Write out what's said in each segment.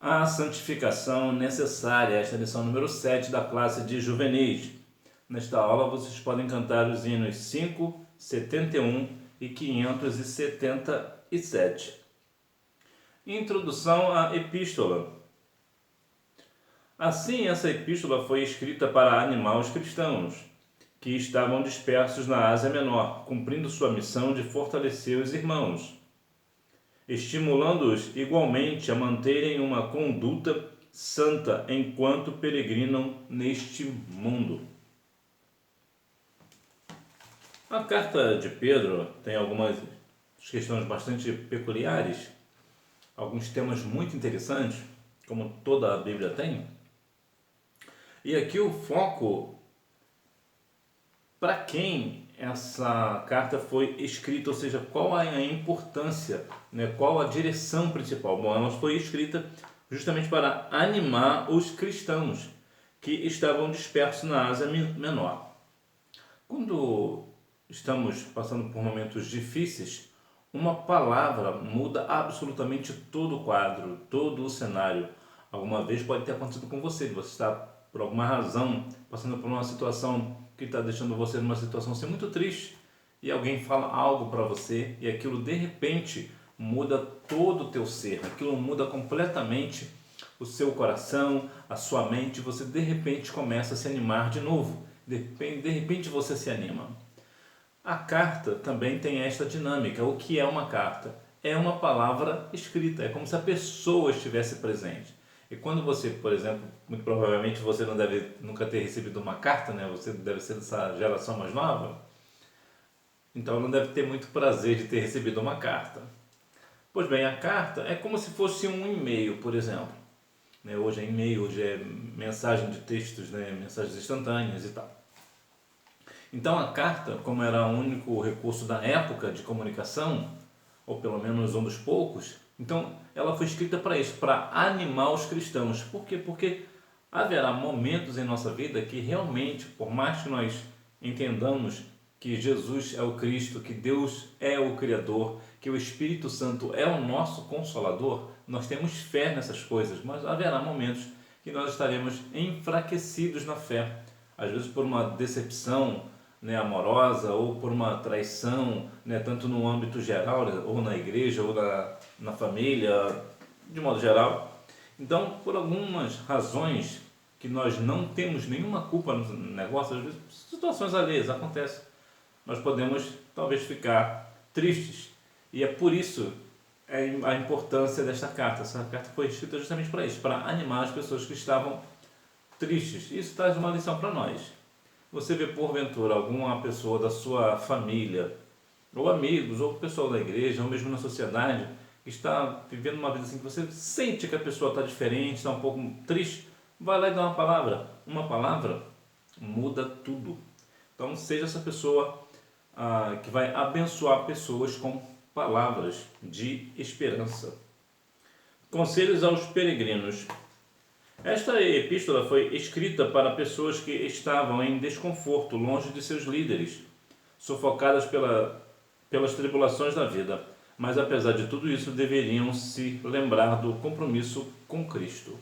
A santificação necessária. Esta é a lição número 7 da classe de juvenis. Nesta aula vocês podem cantar os hinos 5, 71 e 577. Introdução à epístola. Assim, essa epístola foi escrita para animar os cristãos, que estavam dispersos na Ásia Menor, cumprindo sua missão de fortalecer os irmãos, estimulando-os igualmente a manterem uma conduta santa enquanto peregrinam neste mundo. A carta de Pedro tem algumas questões bastante peculiares, alguns temas muito interessantes, como toda a Bíblia tem. E aqui o foco para quem essa carta foi escrita, ou seja, qual a importância, né? Qual a direção principal. Bom, ela foi escrita justamente para animar os cristãos que estavam dispersos na Ásia Menor. Quando estamos passando por momentos difíceis, uma palavra muda absolutamente todo o quadro, todo o cenário. Alguma vez pode ter acontecido com você, você está por alguma razão passando por uma situação que está deixando você numa situação assim, muito triste, e alguém fala algo para você e aquilo de repente muda todo o teu ser, aquilo muda completamente o seu coração, a sua mente, você de repente começa a se animar de novo, de repente você se anima. A carta também tem esta dinâmica. O que é uma carta? É uma palavra escrita, é como se a pessoa estivesse presente. E quando você, por exemplo, muito provavelmente você não deve nunca ter recebido uma carta, né? Você deve ser dessa geração mais nova, então não deve ter muito prazer de ter recebido uma carta. Pois bem, a carta é como se fosse um e-mail, por exemplo. Né? Hoje é e-mail, hoje é mensagem de textos, né? Mensagens instantâneas e tal. Então a carta, como era o único recurso da época de comunicação, ou pelo menos um dos poucos, então ela foi escrita para isso, para animar os cristãos. Por quê? Porque haverá momentos em nossa vida que realmente, por mais que nós entendamos que Jesus é o Cristo, que Deus é o Criador, que o Espírito Santo é o nosso Consolador, nós temos fé nessas coisas, mas haverá momentos que nós estaremos enfraquecidos na fé, às vezes por uma decepção, né, amorosa, ou por uma traição, né, tanto no âmbito geral, ou na igreja, ou na família, de modo geral. Então, por algumas razões que nós não temos nenhuma culpa no negócio, às vezes situações alheias acontecem, nós podemos talvez ficar tristes. E é por isso a importância desta carta. Essa carta foi escrita justamente para isso, para animar as pessoas que estavam tristes. Isso traz uma lição para nós. Você vê porventura alguma pessoa da sua família, ou amigos, ou pessoal da igreja, ou mesmo na sociedade, que está vivendo uma vida assim que você sente que a pessoa está diferente, está um pouco triste, vai lá e dá uma palavra. Uma palavra muda tudo. Então seja essa pessoa que vai abençoar pessoas com palavras de esperança. Conselhos aos peregrinos. Esta epístola foi escrita para pessoas que estavam em desconforto, longe de seus líderes, sufocadas pelas tribulações da vida, mas apesar de tudo isso deveriam se lembrar do compromisso com Cristo.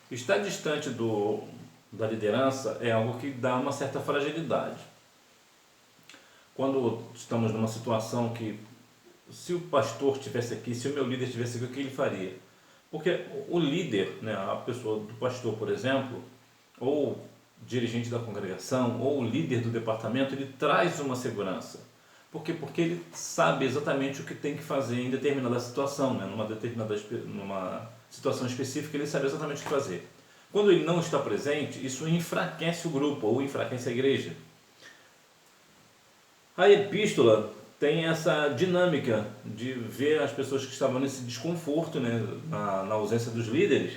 Estar distante da liderança é algo que dá uma certa fragilidade. Quando estamos numa situação que, se o pastor estivesse aqui, se o meu líder estivesse aqui, o que ele faria? Porque o líder, né, a pessoa do pastor, por exemplo, ou dirigente da congregação, ou o líder do departamento, ele traz uma segurança. Por quê? Porque ele sabe exatamente o que tem que fazer em determinada situação, né? Numa situação específica, ele sabe exatamente o que fazer. Quando ele não está presente, isso enfraquece o grupo, ou enfraquece a igreja. A epístola tem essa dinâmica de ver as pessoas que estavam nesse desconforto, né, na ausência dos líderes,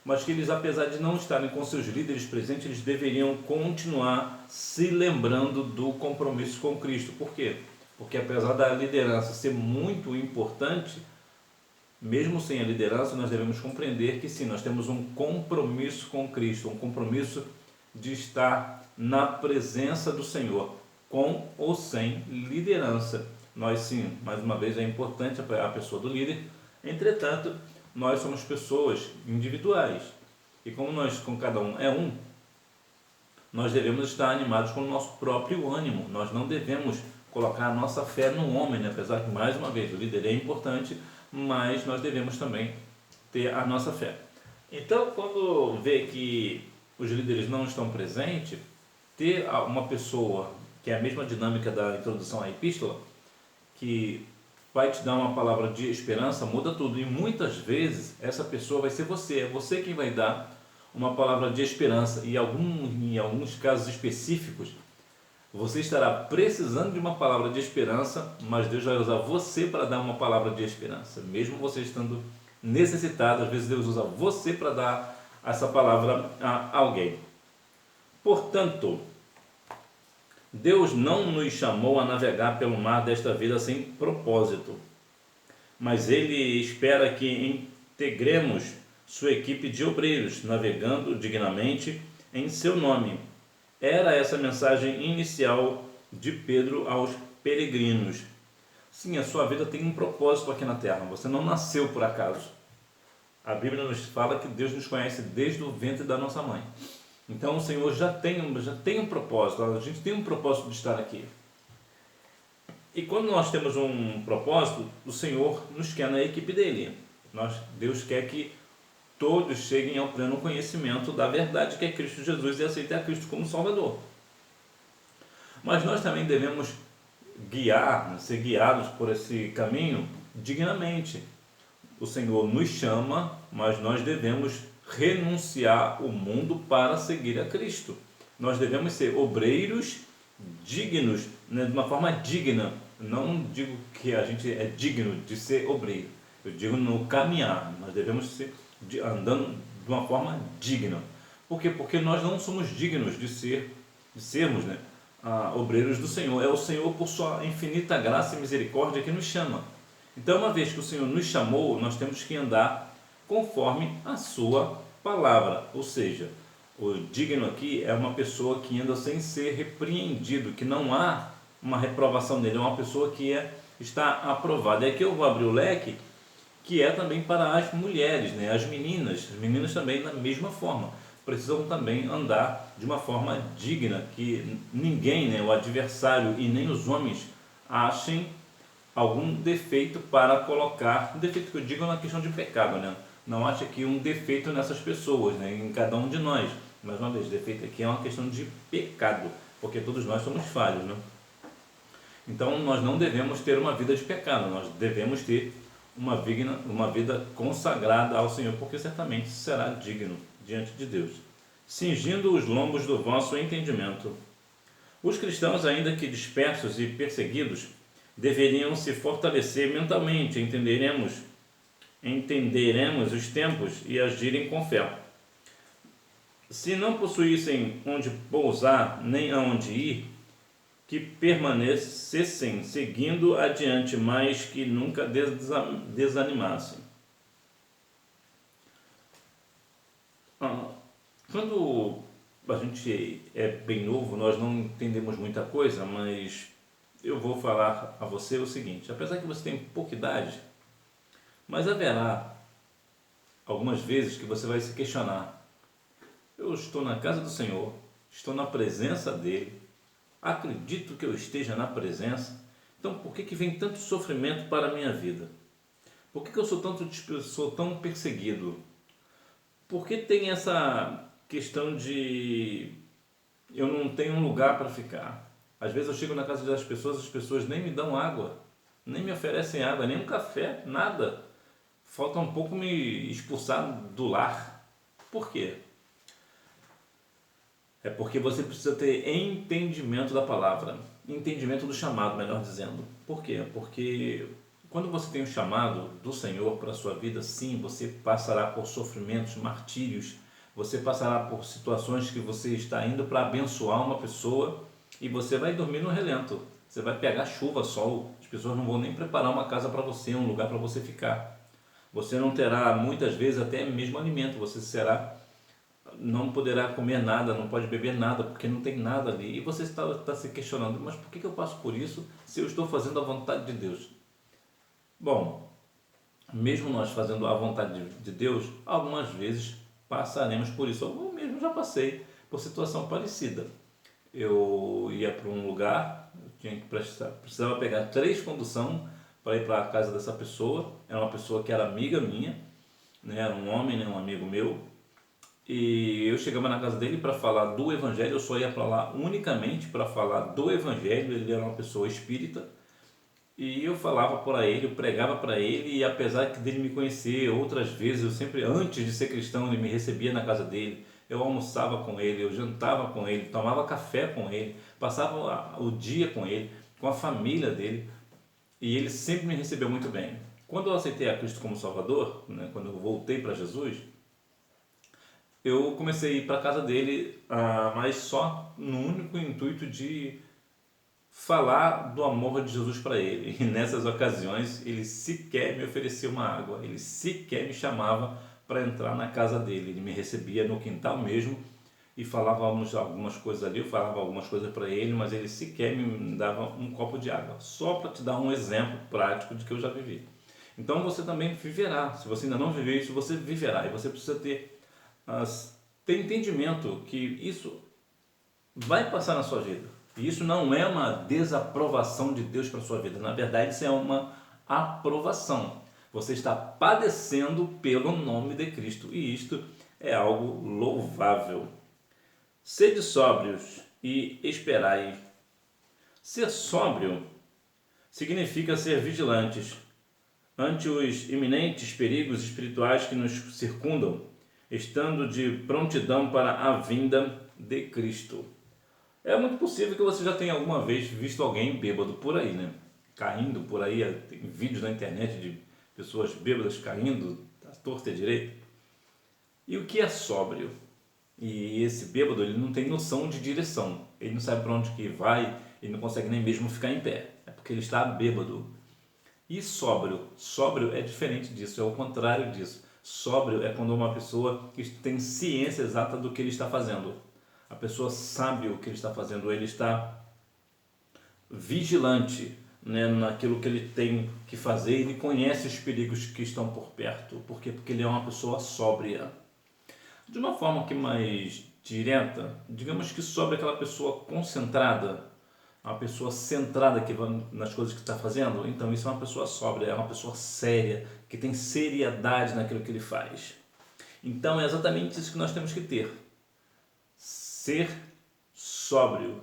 mas que eles, apesar de não estarem com seus líderes presentes, eles deveriam continuar se lembrando do compromisso com Cristo. Por quê? Porque apesar da liderança ser muito importante, mesmo sem a liderança, nós devemos compreender que sim, nós temos um compromisso com Cristo, um compromisso de estar na presença do Senhor, com ou sem liderança. Nós sim, mais uma vez, é importante apoiar a pessoa do líder, entretanto, nós somos pessoas individuais. E como nós, com cada um é um, nós devemos estar animados com o nosso próprio ânimo. Nós não devemos colocar a nossa fé no homem, né? Apesar que, mais uma vez, o líder é importante, mas nós devemos também ter a nossa fé. Então, quando vê que os líderes não estão presentes, ter uma pessoa que é a mesma dinâmica da introdução à epístola, que vai te dar uma palavra de esperança, muda tudo. E muitas vezes essa pessoa vai ser você, é você quem vai dar uma palavra de esperança. E em alguns casos específicos, você estará precisando de uma palavra de esperança, mas Deus vai usar você para dar uma palavra de esperança. Mesmo você estando necessitado, às vezes Deus usa você para dar essa palavra a alguém. Portanto, Deus não nos chamou a navegar pelo mar desta vida sem propósito, mas Ele espera que integremos sua equipe de obreiros, navegando dignamente em seu nome. Era essa a mensagem inicial de Pedro aos peregrinos. Sim, a sua vida tem um propósito aqui na terra, você não nasceu por acaso. A Bíblia nos fala que Deus nos conhece desde o ventre da nossa mãe. Então o Senhor já tem um propósito, a gente tem um propósito de estar aqui. E quando nós temos um propósito, o Senhor nos quer na equipe dele. Deus quer que todos cheguem ao pleno conhecimento da verdade que é Cristo Jesus e aceitem a Cristo como Salvador. Mas nós também devemos ser guiados por esse caminho dignamente. O Senhor nos chama, mas nós devemos renunciar o mundo para seguir a Cristo. Nós devemos ser obreiros dignos, né, de uma forma digna. Não digo que a gente é digno de ser obreiro, eu digo no caminhar. Nós devemos ser andando de uma forma digna. Por quê? Porque nós não somos dignos de sermos, né, obreiros do Senhor. É o Senhor, por sua infinita graça e misericórdia, que nos chama. Então, uma vez que o Senhor nos chamou, nós temos que andar conforme a sua palavra. Ou seja, o digno aqui é uma pessoa que anda sem ser repreendido, que não há uma reprovação nele, é uma pessoa que está aprovada. E aqui eu vou abrir o leque, que é também para as mulheres, né? As meninas também da mesma forma, precisam também andar de uma forma digna, que ninguém, né, o adversário e nem os homens achem algum defeito para colocar, defeito que eu digo na questão de pecado, né? Não acha aqui um defeito nessas pessoas, né, em cada um de nós. Mais uma vez, defeito aqui é uma questão de pecado, porque todos nós somos falhos, né? Então nós não devemos ter uma vida de pecado, nós devemos ter uma vida consagrada ao Senhor, porque certamente será digno diante de Deus. Cingindo os lombos do vosso entendimento. Os cristãos, ainda que dispersos e perseguidos, deveriam se fortalecer mentalmente, entenderemos os tempos e agirem com fé. Se não possuíssem onde pousar nem aonde ir, que permanecessem seguindo adiante, mas que nunca desanimassem. Quando a gente é bem novo, nós não entendemos muita coisa, mas eu vou falar a você o seguinte: apesar que você tem pouca idade, mas haverá algumas vezes que você vai se questionar. Eu estou na casa do Senhor, estou na presença dEle, acredito que eu esteja na presença, então por que vem tanto sofrimento para a minha vida? Por que eu sou tão perseguido? Por que tem essa questão de eu não tenho um lugar para ficar? Às vezes eu chego na casa das pessoas, as pessoas nem me dão água, nem me oferecem água, nem um café, nada. Falta um pouco me expulsar do lar. Por quê? É porque você precisa ter entendimento da palavra, entendimento do chamado, melhor dizendo. Por quê? Porque quando você tem um chamado do Senhor para a sua vida, sim, você passará por sofrimentos, martírios, você passará por situações que você está indo para abençoar uma pessoa e você vai dormir no relento, você vai pegar chuva, sol, as pessoas não vão nem preparar uma casa para você, um lugar para você ficar. Você não terá muitas vezes até mesmo alimento, não poderá comer nada, não pode beber nada, porque não tem nada ali. E você está se questionando, mas por que eu passo por isso se eu estou fazendo a vontade de Deus? Bom, mesmo nós fazendo a vontade de Deus, algumas vezes passaremos por isso. Eu mesmo já passei por situação parecida. Eu ia para um lugar, eu tinha que precisava pegar 3 condução para ir para a casa dessa pessoa. Era uma pessoa que era amiga minha, né? Era um homem, né? Um amigo meu. E eu chegava na casa dele para falar do Evangelho. Eu só ia para lá unicamente para falar do Evangelho. Ele era uma pessoa espírita. E eu falava para ele, eu pregava para ele, e apesar dele me conhecer outras vezes, eu sempre, antes de ser cristão, ele me recebia na casa dele, eu almoçava com ele, eu jantava com ele, tomava café com ele, passava o dia com ele, com a família dele, e ele sempre me recebeu muito bem. Quando eu aceitei a Cristo como Salvador, né, quando eu voltei para Jesus, eu comecei a ir para a casa dele, mas só no único intuito de falar do amor de Jesus para ele. E nessas ocasiões ele sequer me oferecia uma água, ele sequer me chamava para entrar na casa dele. Ele me recebia no quintal mesmo e falávamos algumas coisas ali, eu falava algumas coisas para ele, mas ele sequer me dava um copo de água. Só para te dar um exemplo prático de que eu já vivi. Então você também viverá. Se você ainda não viveu isso, você viverá. E você precisa ter entendimento que isso vai passar na sua vida. E isso não é uma desaprovação de Deus para a sua vida. Na verdade, isso é uma aprovação. Você está padecendo pelo nome de Cristo. E isto é algo louvável. Sede sóbrios e esperai. Ser sóbrio significa ser vigilantes ante os iminentes perigos espirituais que nos circundam, estando de prontidão para a vinda de Cristo. É muito possível que você já tenha alguma vez visto alguém bêbado por aí, né? Caindo por aí, tem vídeos na internet de pessoas bêbadas caindo à torta e à direita. E o que é sóbrio? E esse bêbado, ele não tem noção de direção, ele não sabe para onde que vai, ele não consegue nem mesmo ficar em pé, é porque ele está bêbado. E sóbrio? Sóbrio é diferente disso, é o contrário disso. Sóbrio é quando uma pessoa que tem ciência exata do que ele está fazendo. A pessoa sabe o que ele está fazendo, ele está vigilante, né, naquilo que ele tem que fazer, ele conhece os perigos que estão por perto. Por quê? Porque ele é uma pessoa sóbria. De uma forma que mais direta, digamos que sóbria é aquela pessoa concentrada, uma pessoa centrada que vai nas coisas que está fazendo. Então isso é uma pessoa sóbria, é uma pessoa séria, que tem seriedade naquilo que ele faz. Então é exatamente isso que nós temos que ter. Ser sóbrios.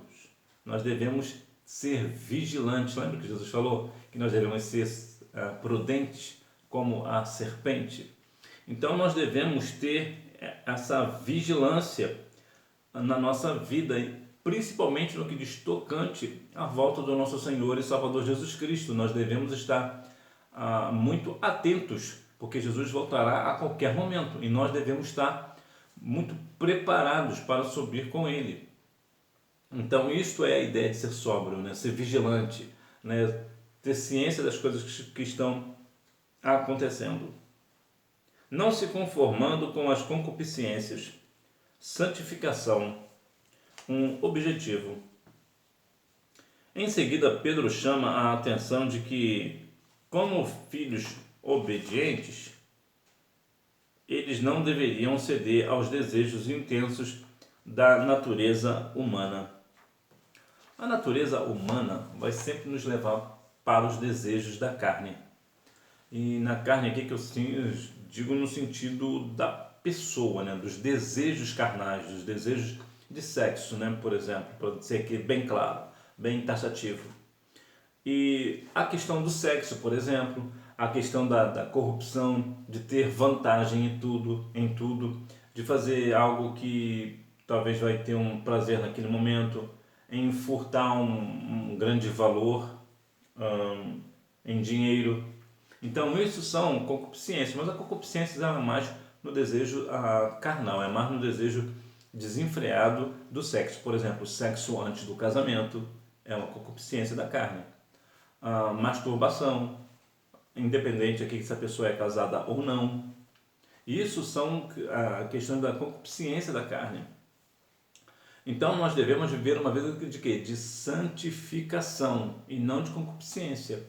Nós devemos ser vigilantes. Lembra que Jesus falou que nós devemos ser prudentes como a serpente? Então nós devemos ter essa vigilância na nossa vida, principalmente no que diz tocante à volta do nosso Senhor e Salvador Jesus Cristo. Nós devemos estar muito atentos, porque Jesus voltará a qualquer momento e nós devemos estar muito preparados para subir com Ele. Então isto é a ideia de ser sóbrio, né? Ser vigilante, né? Ter ciência das coisas que estão acontecendo. Não se conformando com as concupiscências. Santificação, um objetivo. Em seguida, Pedro chama a atenção de que, como filhos obedientes, eles não deveriam ceder aos desejos intensos da natureza humana. A natureza humana vai sempre nos levar para os desejos da carne. E na carne aqui que eu digo no sentido da pessoa, né? Dos desejos carnais, dos desejos de sexo, né? Por exemplo, para ser aqui bem claro, bem taxativo. E a questão do sexo, por exemplo, a questão da corrupção, de ter vantagem em tudo, de fazer algo que talvez vai ter um prazer naquele momento, em furtar um grande valor em dinheiro. Então isso são concupiscências, mas a concupiscência é mais no desejo carnal, é mais no desejo desenfreado do sexo. Por exemplo, o sexo antes do casamento é uma concupiscência da carne. A masturbação, independente aqui se a pessoa é casada ou não. Isso são a questão da concupiscência da carne. Então nós devemos viver uma vida de quê? De santificação e não de concupiscência.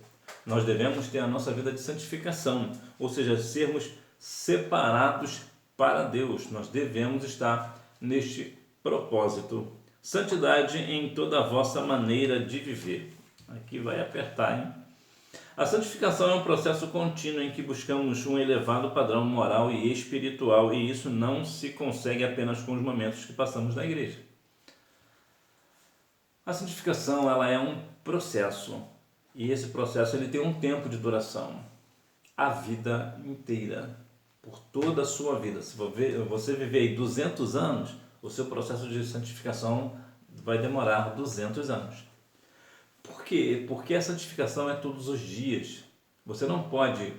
Nós devemos ter a nossa vida de santificação, ou seja, sermos separados para Deus. Nós devemos estar neste propósito. Santidade em toda a vossa maneira de viver. Aqui vai apertar, hein? A santificação é um processo contínuo em que buscamos um elevado padrão moral e espiritual, e isso não se consegue apenas com os momentos que passamos na igreja. A santificação, ela é um processo, e esse processo ele tem um tempo de duração, a vida inteira, por toda a sua vida. Se você viver aí 200 anos, o seu processo de santificação vai demorar 200 anos. Por quê? Porque a santificação é todos os dias. Você não pode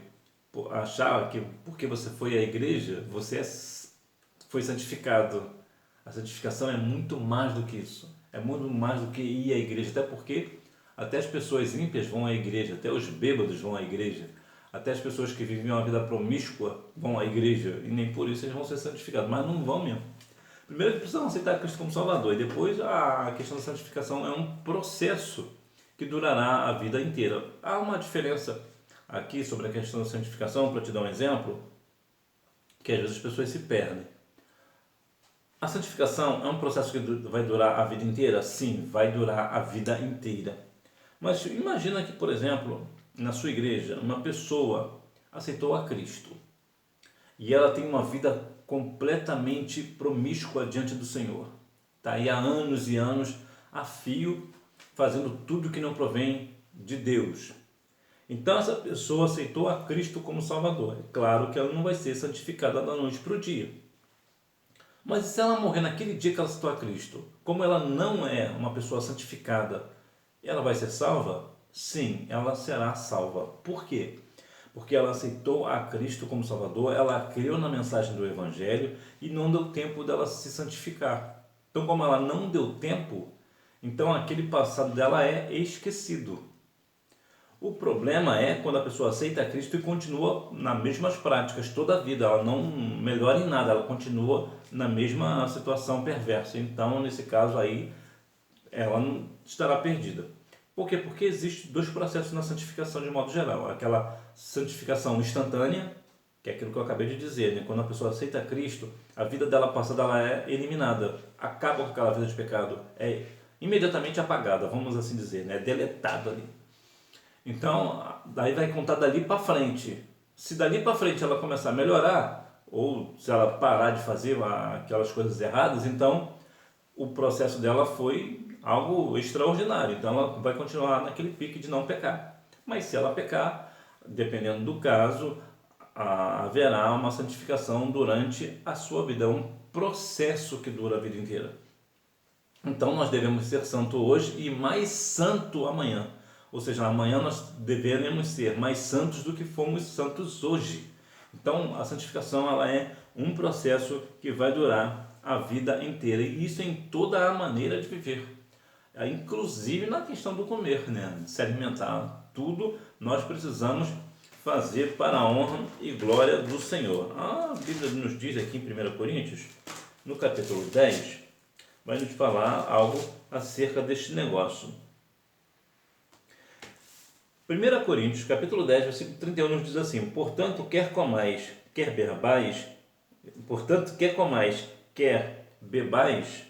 achar que porque você foi à igreja, você foi santificado. A santificação é muito mais do que isso. É muito mais do que ir à igreja. Até porque até as pessoas ímpias vão à igreja, até os bêbados vão à igreja, até as pessoas que vivem uma vida promíscua vão à igreja, e nem por isso eles vão ser santificados, mas não vão mesmo. Primeiro eles precisam aceitar Cristo como Salvador, e depois a questão da santificação é um processo que durará a vida inteira. Há uma diferença aqui sobre a questão da santificação, para te dar um exemplo, que às vezes as pessoas se perdem. A santificação é um processo que vai durar a vida inteira? Sim, vai durar a vida inteira. Mas imagina que, por exemplo, na sua igreja, uma pessoa aceitou a Cristo e ela tem uma vida completamente promíscua diante do Senhor. Está aí há anos e anos a fio, fazendo tudo que não provém de Deus. Então essa pessoa aceitou a Cristo como Salvador. É claro que ela não vai ser santificada da noite para o dia. Mas se ela morrer naquele dia que ela aceitou a Cristo, como ela não é uma pessoa santificada, ela vai ser salva? Sim, ela será salva. Por quê? Porque ela aceitou a Cristo como Salvador, ela creu na mensagem do Evangelho e não deu tempo dela se santificar. Então, como ela não deu tempo, então aquele passado dela é esquecido. O problema é quando a pessoa aceita Cristo e continua nas mesmas práticas toda a vida, ela não melhora em nada, ela continua na mesma situação perversa. Então, nesse caso aí, ela não estará perdida. Por quê? Porque existem dois processos na santificação de modo geral. Aquela santificação instantânea, que é aquilo que eu acabei de dizer, né? Quando a pessoa aceita Cristo, a vida dela passada ela é eliminada, acaba com aquela vida de pecado, é imediatamente apagada, vamos assim dizer, né? Deletada ali. Então, daí vai contar dali para frente. Se dali para frente ela começar a melhorar, ou se ela parar de fazer aquelas coisas erradas, então o processo dela foi algo extraordinário. Então ela vai continuar naquele pique de não pecar. Mas se ela pecar, dependendo do caso, haverá uma santificação durante a sua vida. É um processo que dura a vida inteira. Então nós devemos ser santo hoje e mais santo amanhã. Ou seja, amanhã nós deveremos ser mais santos do que fomos santos hoje. Então a santificação ela é um processo que vai durar a vida inteira. E isso em toda a maneira de viver. Inclusive na questão do comer, né? De se alimentar. Tudo nós precisamos fazer para a honra e glória do Senhor. A Bíblia nos diz aqui em 1 Coríntios, no capítulo 10, vai nos falar algo acerca deste negócio. 1 Coríntios, capítulo 10, versículo 31, nos diz assim: portanto, quer comais, quer bebais,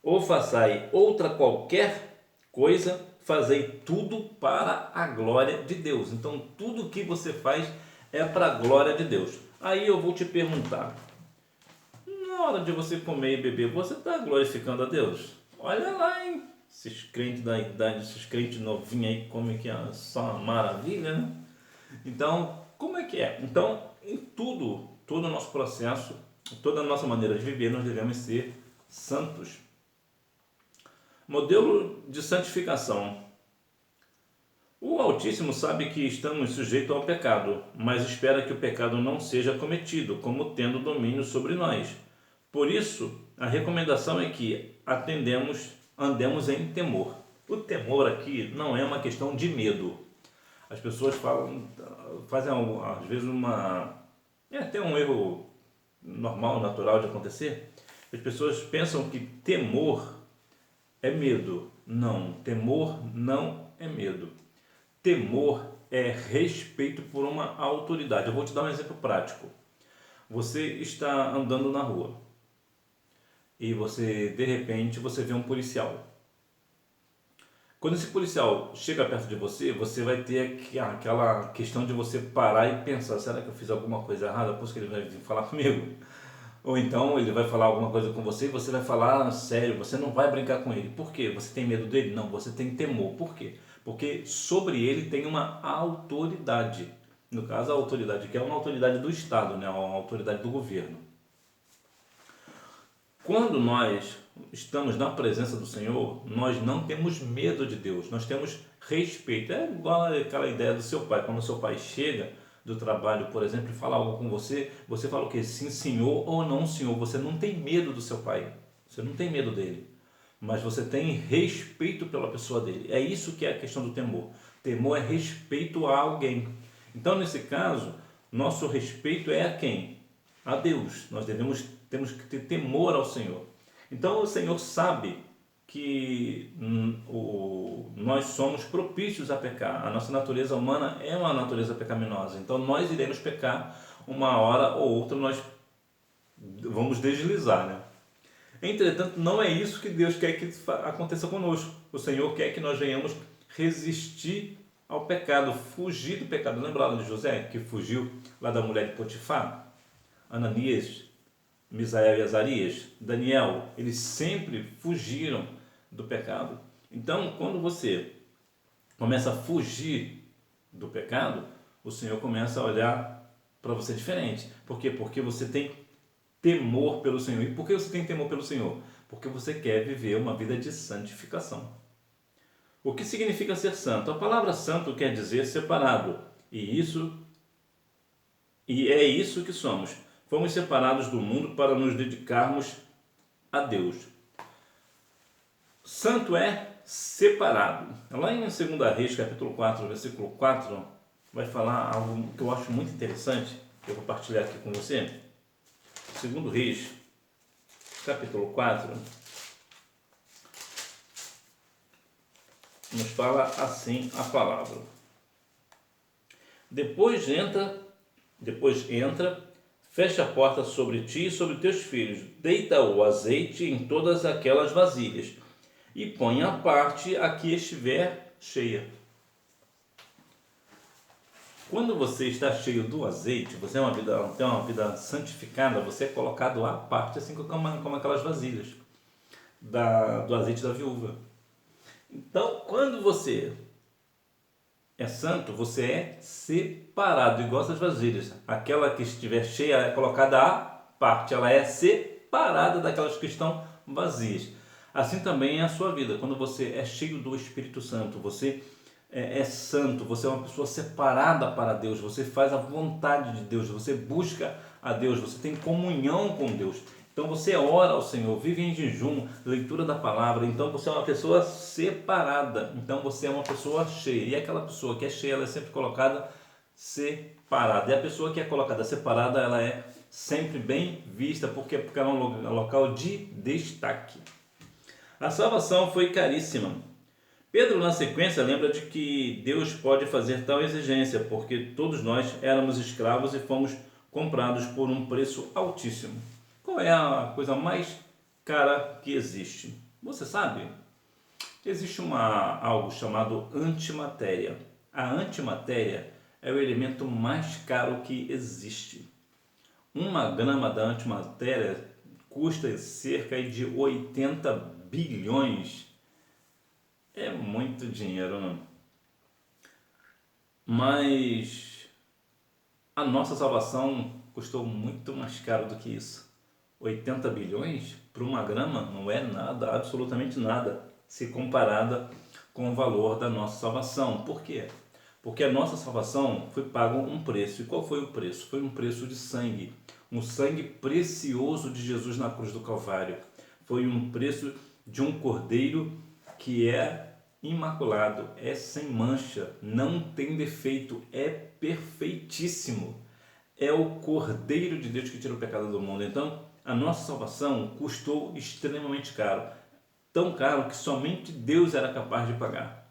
ou façai outra qualquer coisa, fazei tudo para a glória de Deus. Então, tudo que você faz é para a glória de Deus. Aí eu vou te perguntar, na hora de você comer e beber, você está glorificando a Deus? Olha lá, hein? Esses crentes da idade, esses crentes novinhos aí, como que é só uma maravilha, né? Então, como é que é? Então, em todo o nosso processo, toda a nossa maneira de viver, nós devemos ser santos. Modelo de santificação. O Altíssimo sabe que estamos sujeitos ao pecado, mas espera que o pecado não seja cometido, como tendo domínio sobre nós. Por isso, a recomendação é que andemos em temor. O temor aqui não é uma questão de medo. As pessoas fazem às vezes até um erro normal, natural de acontecer. As pessoas pensam que temor é medo. Não, temor não é medo. Temor é respeito por uma autoridade. Eu vou te dar um exemplo prático. Você está andando na rua e de repente, você vê um policial. Quando esse policial chega perto de você, você vai ter aquela questão de você parar e pensar, será que eu fiz alguma coisa errada? Por isso que ele vai vir falar comigo. Ou então ele vai falar alguma coisa com você e você vai falar sério, você não vai brincar com ele. Por quê? Você tem medo dele? Não, você tem temor. Por quê? Porque sobre ele tem uma autoridade. No caso, a autoridade que é uma autoridade do Estado, né? Uma autoridade do governo. Quando nós estamos na presença do Senhor, nós não temos medo de Deus, nós temos respeito. É igual aquela ideia do seu pai. Quando o seu pai chega do trabalho, por exemplo, e fala algo com você, você fala o quê? Sim, senhor, ou não, senhor. Você não tem medo do seu pai, você não tem medo dele, mas você tem respeito pela pessoa dele. É isso que é a questão do temor. Temor é respeito a alguém. Então, nesse caso, nosso respeito é a quem? A Deus. Nós temos que ter temor ao Senhor. Então, o Senhor sabe que nós somos propícios a pecar. A nossa natureza humana é uma natureza pecaminosa. Então, nós iremos pecar uma hora ou outra, nós vamos deslizar, né? Entretanto, não é isso que Deus quer que aconteça conosco. O Senhor quer que nós venhamos resistir ao pecado, fugir do pecado. Lembraram de José, que fugiu lá da mulher de Potifar? Ananias, Misael e Azarias, Daniel, eles sempre fugiram do pecado. Então, quando você começa a fugir do pecado, o Senhor começa a olhar para você diferente. Por quê? Porque você tem temor pelo Senhor. E por que você tem temor pelo Senhor? Porque você quer viver uma vida de santificação. O que significa ser santo? A palavra santo quer dizer separado. E é isso que somos. Fomos separados do mundo para nos dedicarmos a Deus. Santo é separado. Lá em 2 Reis, capítulo 4, versículo 4, vai falar algo que eu acho muito interessante, que eu vou partilhar aqui com você. 2 Reis, capítulo 4, nos fala assim a palavra. Depois entra, fecha a porta sobre ti e sobre teus filhos, deita o azeite em todas aquelas vasilhas, e põe à parte a que estiver cheia. Quando você está cheio do azeite, você tem uma vida santificada, você é colocado à parte, assim como aquelas vasilhas do azeite da viúva. Então, quando você é santo, você é separado, igual essas vasilhas. Aquela que estiver cheia é colocada à parte, ela é separada daquelas que estão vazias. Assim também é a sua vida. Quando você é cheio do Espírito Santo, você é santo, você é uma pessoa separada para Deus, você faz a vontade de Deus, você busca a Deus, você tem comunhão com Deus. Então você ora ao Senhor, vive em jejum, leitura da palavra. Então você é uma pessoa separada. Então você é uma pessoa cheia. E aquela pessoa que é cheia, ela é sempre colocada separada. E a pessoa que é colocada separada, ela é sempre bem vista, porque ela é um local de destaque. A salvação foi caríssima. Pedro, na sequência, lembra de que Deus pode fazer tal exigência, porque todos nós éramos escravos e fomos comprados por um preço altíssimo. Qual é a coisa mais cara que existe? Você sabe? Existe algo chamado antimatéria. A antimatéria é o elemento mais caro que existe. 1 grama da antimatéria custa cerca de 80 bilhões. É muito dinheiro, não? Mas a nossa salvação custou muito mais caro do que isso. 80 bilhões para 1 grama não é nada, absolutamente nada, se comparada com o valor da nossa salvação. Por quê? Porque a nossa salvação foi pago um preço. E qual foi o preço? Foi um preço de sangue. Um sangue precioso de Jesus na cruz do Calvário. Foi um preço de um cordeiro que é imaculado, é sem mancha, não tem defeito, é perfeitíssimo. É o Cordeiro de Deus que tira o pecado do mundo. Então, a nossa salvação custou extremamente caro. Tão caro que somente Deus era capaz de pagar.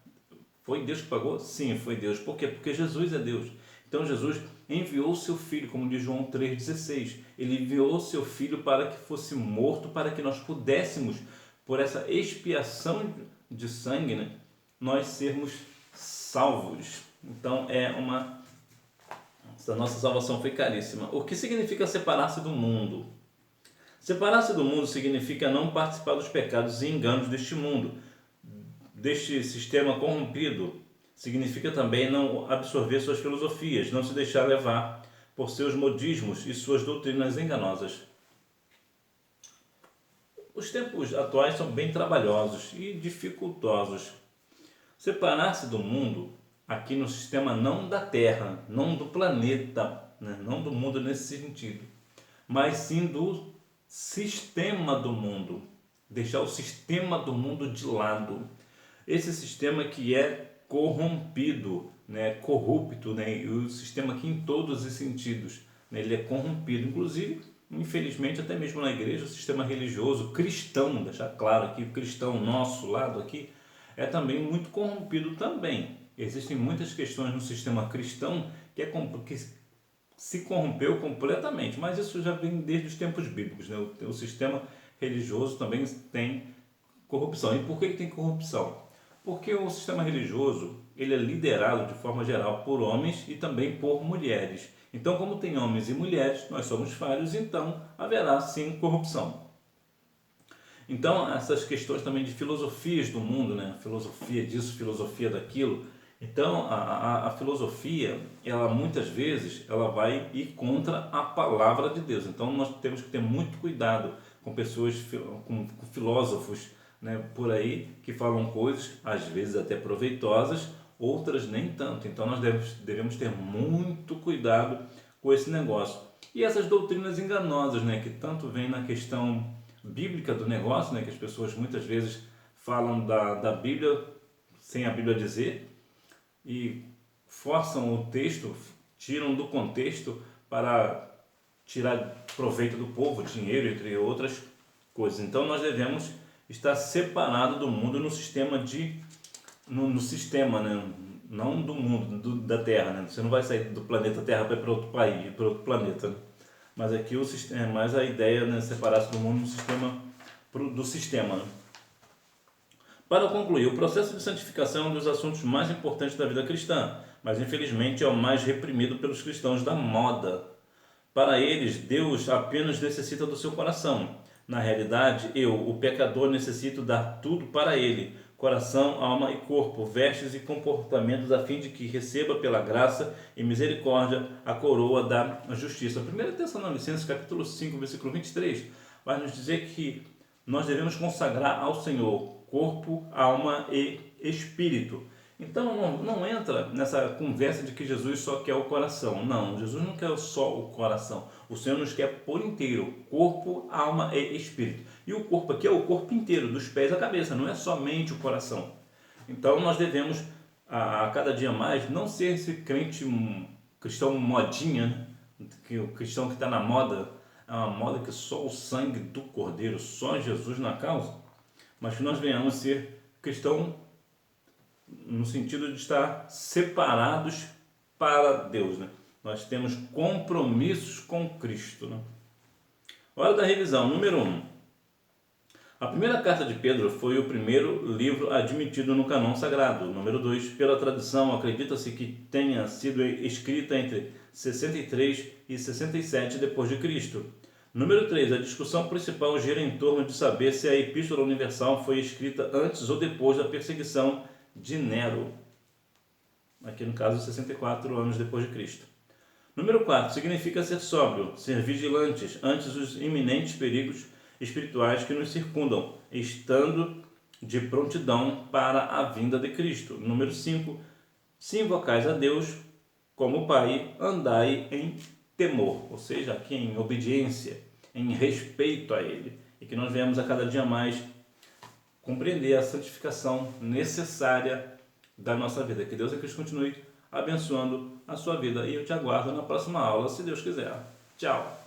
Foi Deus que pagou? Sim, foi Deus. Por quê? Porque Jesus é Deus. Então Jesus enviou o seu Filho, como diz João 3,16. Ele enviou o seu Filho para que fosse morto, para que nós pudéssemos, por essa expiação de sangue, né, nós sermos salvos. Então essa nossa salvação foi caríssima. O que significa separar-se do mundo? Separar-se do mundo significa não participar dos pecados e enganos deste mundo, deste sistema corrompido. Significa também não absorver suas filosofias, não se deixar levar por seus modismos e suas doutrinas enganosas. Os tempos atuais são bem trabalhosos e dificultosos. Separar-se do mundo, aqui no sistema não da Terra, não do planeta, né? Não do mundo nesse sentido, mas sim do sistema do mundo. Deixar o sistema do mundo de lado. Esse sistema que é corrompido, né, corrupto, né, e o sistema que em todos os sentidos, né, ele é corrompido, inclusive, infelizmente, até mesmo na igreja, o sistema religioso cristão, deixar claro aqui, o cristão nosso lado aqui, é também muito corrompido também. Existem muitas questões no sistema cristão que se corrompeu completamente, mas isso já vem desde os tempos bíblicos, né? O sistema religioso também tem corrupção. E por que ele tem corrupção? Porque o sistema religioso ele é liderado de forma geral por homens e também por mulheres. Então, como tem homens e mulheres, nós somos falhos, então haverá sim corrupção. Então, essas questões também de filosofias do mundo, né? Filosofia disso, filosofia daquilo. Então, a filosofia, ela muitas vezes, ela vai ir contra a palavra de Deus. Então, nós temos que ter muito cuidado com pessoas, com filósofos, né, por aí, que falam coisas, às vezes até proveitosas, outras nem tanto. Então, nós devemos ter muito cuidado com esse negócio. E essas doutrinas enganosas, né, que tanto vem na questão bíblica do negócio, né, que as pessoas muitas vezes falam da Bíblia sem a Bíblia dizer e forçam o texto, tiram do contexto para tirar proveito do povo, dinheiro, entre outras coisas. Então nós devemos estar separados do mundo no sistema no sistema, né, não do mundo, da Terra, né? Você não vai sair do planeta Terra para ir para outro país, para outro planeta, né? Mas aqui é mais a ideia, né, separar-se do mundo no sistema, do sistema. Né? Para concluir, o processo de santificação é um dos assuntos mais importantes da vida cristã, mas infelizmente é o mais reprimido pelos cristãos da moda. Para eles, Deus apenas necessita do seu coração. Na realidade, o pecador, necessito dar tudo para Ele, coração, alma e corpo, vestes e comportamentos, a fim de que receba pela graça e misericórdia a coroa da justiça. 1 Tessalonicenses capítulo 5, versículo 23, vai nos dizer que nós devemos consagrar ao Senhor corpo, alma e espírito. Então não entra nessa conversa de que Jesus só quer o coração. Não, Jesus não quer só o coração. O Senhor nos quer por inteiro, corpo, alma e espírito. E o corpo aqui é o corpo inteiro, dos pés à cabeça, não é somente o coração. Então nós devemos, a cada dia mais, não ser esse crente cristão modinha, né? Que o cristão que está na moda, é uma moda que só o sangue do Cordeiro, só Jesus na causa, mas que nós venhamos ser cristão no sentido de estar separados para Deus, né? Nós temos compromissos com Cristo, né? Hora da revisão, número 1. A primeira carta de Pedro foi o primeiro livro admitido no cânon sagrado. Número 2. Pela tradição, acredita-se que tenha sido escrita entre 63 e 67 depois de Cristo. Número 3. A discussão principal gira em torno de saber se a Epístola Universal foi escrita antes ou depois da perseguição de Nero. Aqui no caso, 64 anos depois de Cristo. Número 4. Significa ser sóbrio, ser vigilantes ante os iminentes perigos espirituais que nos circundam, estando de prontidão para a vinda de Cristo. Número 5. Se invocais a Deus como Pai, andai em temor, ou seja, aqui em obediência, em respeito a Ele, e que nós venhamos a cada dia mais compreender a santificação necessária da nossa vida. Que Deus e Cristo continue abençoando a sua vida, e eu te aguardo na próxima aula, se Deus quiser. Tchau!